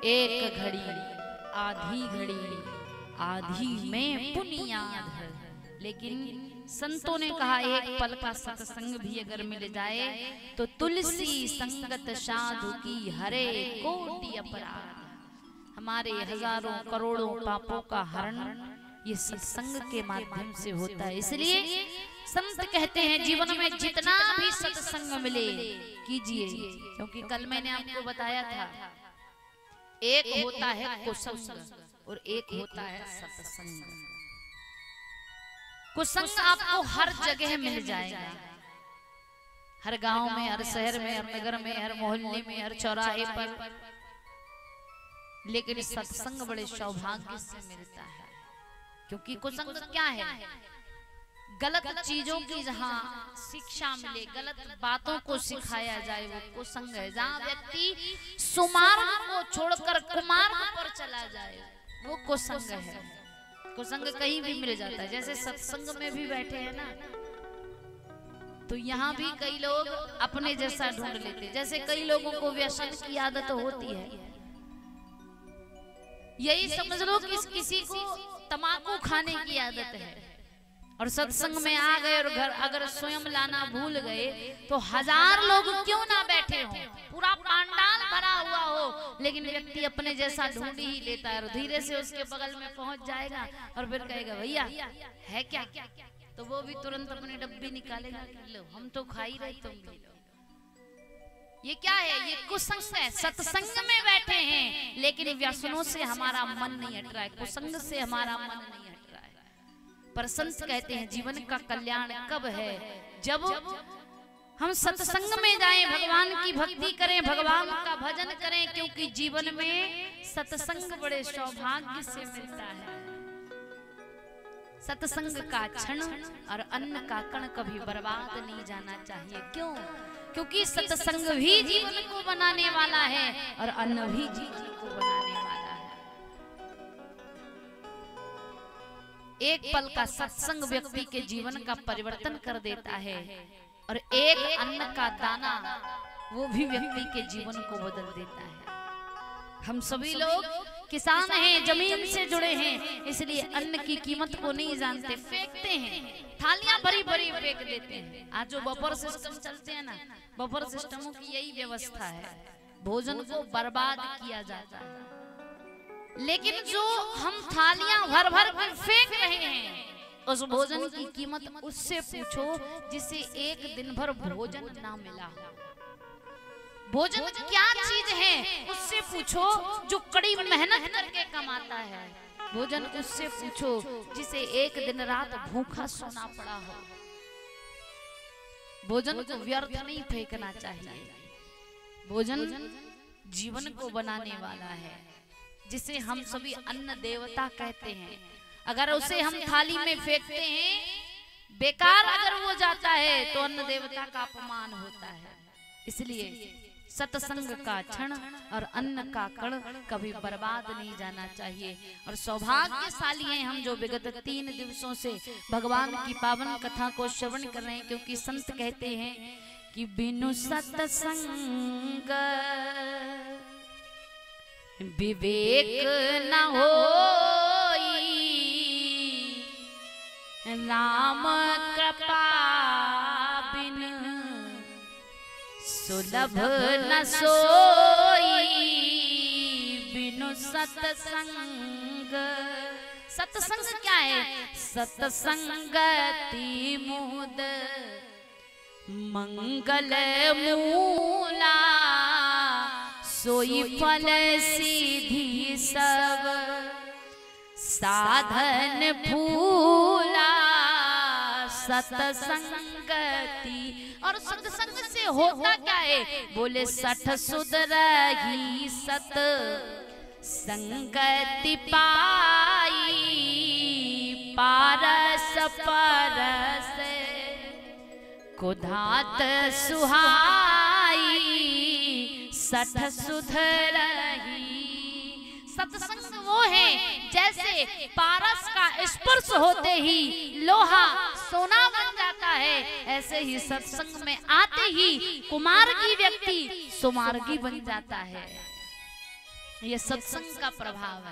एक घड़ी आधी घड़ी आधी में पुनियाद है। लेकिन संतों ने कहा एक पल का सत्संग भी अगर मिल जाए तो तुलसी संगत साधु की हरे कोटि अपराध। हमारे हजारों करोड़ों पापों का हरण ये सत्संग के माध्यम से होता है। इसलिए संत कहते हैं जीवन में जितना भी सत्संग मिले कीजिए, क्योंकि कल मैंने आपको बताया था एक होता है कुसंग और एक होता है सत्संग। कुसंग आपको हर जगह मिल जाएगा, हर गांव में, हर शहर में, हर नगर में, हर मोहल्ले में, हर चौराहे पर। लेकिन सत्संग बड़े सौभाग्य से मिलता है, क्योंकि कुसंग क्या है? गलत चीजों की जहाँ शिक्षा मिले, गलत बातों को सिखाया जाए, वो कुसंग है। जहाँ व्यक्ति सुमार्ग को छोड़कर कुमार्ग पर चला जाए, वो कुसंग है। कुसंग कहीं भी मिल जाता है। जैसे सत्संग में भी बैठे हैं ना, तो यहाँ भी कई लोग अपने जैसा ढूंढ लेते। जैसे कई लोगों को व्यसन की आदत होती है, यही समझ लो कि किसी को तंबाकू खाने की आदत है और सत्संग में आ गए और घर अगर स्वयं लाना भूल गए तो 1000 लोग क्यों ना बैठे हो, पूरा पंडाल भरा हुआ हो, लेकिन व्यक्ति अपने जैसा ढूंढ ही लेता है और धीरे से उसके बगल में पहुंच जाएगा और फिर कहेगा भैया है क्या, तो वो भी तुरंत अपनी डब्बी निकालेगा, लो हम तो खा ही रहे, तुम भी लो। ये क्या है? ये कुसंग है। सत्संग में बैठे हैं लेकिन व्यसनों से हमारा मन नहीं हट रहा है, कुसंग से हमारा मन नहीं हट रहा है। पर संत कहते हैं जीवन का कल्याण कब है? जब हम सत्संग में जाएं, भगवान की भक्ति करें, भगवान का भजन करें, क्योंकि जीवन में सत्संग बड़े सौभाग्य से मिलता है। सत्संग का क्षण और अन्न का कण कभी बर्बाद नहीं जाना चाहिए। क्यों? क्योंकि सत्संग भी जीवन को बनाने वाला है और अन्न भी जीवन को बनाने वाला है। एक पल का सत्संग व्यक्ति के जीवन का परिवर्तन कर देता है और एक अन्न का दाना वो भी व्यक्ति के जीवन को बदल देता है। हम सभी लोग किसान हैं, जमीन से जुड़े हैं, इसलिए अन्न की कीमत को नहीं जानते, फेंकते हैं, थालियां भरी भरी फेंक देते हैं। आज जो बफर सिस्टम चलते हैं ना, बफर सिस्टमों की यही व्यवस्था है, भोजन को बर्बाद किया जाता है। लेकिन जो हम थालियां भर भर कर फेंक रहे हैं, उस भोजन की कीमत उससे पूछो जिसे एक दिन भर भोजन ना मिला हो। भोजन क्या चीज है उससे पूछो जो कड़ी मेहनत करके कमाता है। भोजन उससे पूछो जिसे एक दिन रात भूखा सोना पड़ा हो। भोजन को व्यर्थ नहीं फेंकना चाहिए। भोजन जीवन को बनाने वाला है, जिसे हम सभी अन्न देवता कहते हैं। अगर उसे हम थाली में फेंकते हैं, बेकार अगर वो जाता है तो अन्न देवता का अपमान होता है। इसलिए सत्संग का क्षण और अन्न का कण कभी बर्बाद नहीं जाना चाहिए। और सौभाग्यशाली हैं हम जो विगत 3 दिवसों से भगवान की पावन कथा को श्रवण कर रहे हैं, क्योंकि संत कहते हैं कि बिनु सत्संग विवेक न होई, राम कृपा बिन सुलभ न सोई, बिनु सत्संग। सत्संग क्या है? सत्संगति मुद मंगल मूला, सोई फल सीधी सब साधन फूला। सत्संगति, और सत्संग से होता क्या है? बोले 60 सुधरही सत संगति पाई, पारस परस कुधात सुहाई, 60 सुधरही। सत्संग वो है जैसे पारस का स्पर्श होते ही लोहा सोना बन जाता है, ऐसे ही सत्संग में आते ही कुमार्गी व्यक्ति सुमार्गी बन जाता है। ये सत्संग का प्रभाव है।